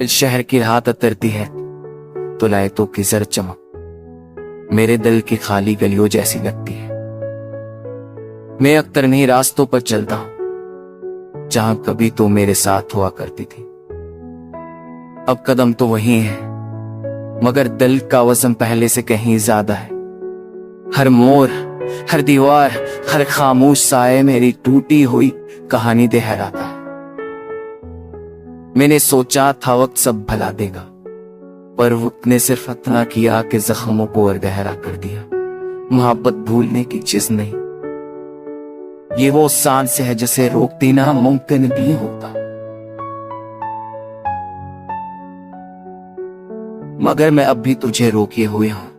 इस शहर की रात उतरती है तो लाइटों की जर चमक मेरे दिल की खाली गलियों जैसी लगती है। मैं अक्सर नहीं रास्तों पर चलता हूं जहां कभी तो मेरे साथ हुआ करती थी। अब कदम तो वही है मगर दिल का वजन पहले से कहीं ज्यादा है। हर मोड़, हर दीवार, हर खामोश साए मेरी टूटी हुई कहानी दोहराता है। मैंने सोचा था वक्त सब भला देगा, पर वक्त ने सिर्फ इतना किया कि जख्मों को और गहरा कर दिया। मोहब्बत भूलने की चीज नहीं, ये वो सांस है जिसे रोक देना मुमकिन भी होता। मगर मैं अब भी तुझे रोके हुए हूं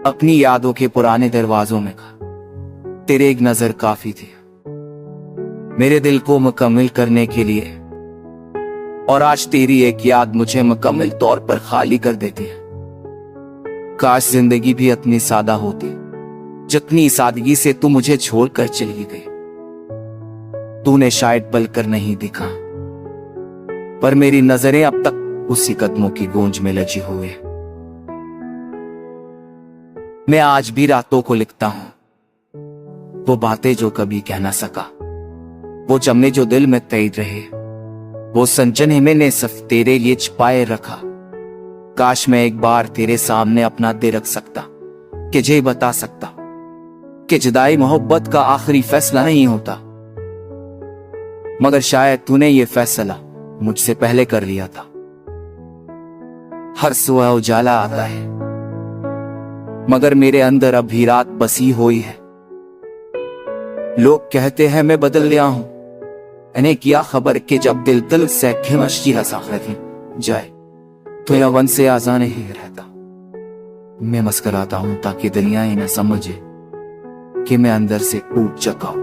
अपनी यादों के पुराने दरवाजों में। तेरे एक नजर काफी थी मेरे दिल को मुकम्मल करने के लिए, और आज तेरी एक याद मुझे मुकम्मल तौर पर खाली कर देती है। काश जिंदगी भी इतनी सादा होती जितनी सादगी से तू मुझे छोड़कर चली गई। तूने शायद पल कर नहीं दिखा, पर मेरी नजरें अब तक उसी कदमों की गूंज में लजी हुई है। मैं आज भी रातों को लिखता हूं वो बातें जो कभी कह ना सका, वो जमने जो दिल में तैर रहे, वो संजने मैंने सिर्फ तेरे लिए छिपाए रखा। काश मैं एक बार तेरे सामने अपना दे रख सकता, कि जे बता सकता कि जुदाई मोहब्बत का आखिरी फैसला नहीं होता। मगर शायद तूने ये फैसला मुझसे पहले कर लिया था। हर सुबह उजाला आता है मगर मेरे अंदर अभी रात बसी हुई है। लोग कहते हैं मैं बदल गया हूं, इन्हें क्या खबर कि जब दिल से खिमची जाए तो यह वन से आजान ही रहता। मैं मुस्कुराता हूं ताकि दुनिया ही न समझे कि मैं अंदर से टूट चुका हूं।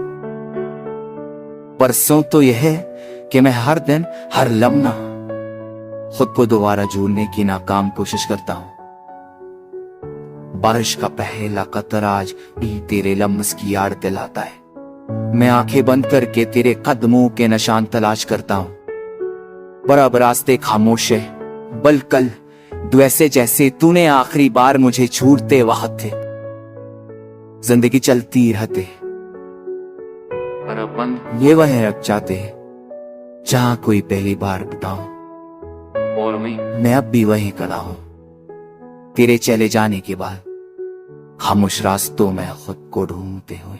परसों तो यह है कि मैं हर दिन हर लम्हा खुद को दोबारा जोड़ने की नाकाम कोशिश करता हूं। बारिश का पहला कतरा आज भी तेरे लम्स की याद दिलाता है। मैं आंखें बंद करके तेरे कदमों के निशान तलाश करता हूं, पर अब रास्ते खामोश है, बलकल वैसे जैसे तूने आखिरी बार मुझे छूटते वक्त थे। जिंदगी चलती रहते पर अब ये वह रख जाते हैं जहां कोई पहली बार बताऊं, और मैं अब भी वहीं खड़ा हूं तेरे चले जाने के बाद, खामोश रास्तों में खुद को ढूंढते हुए।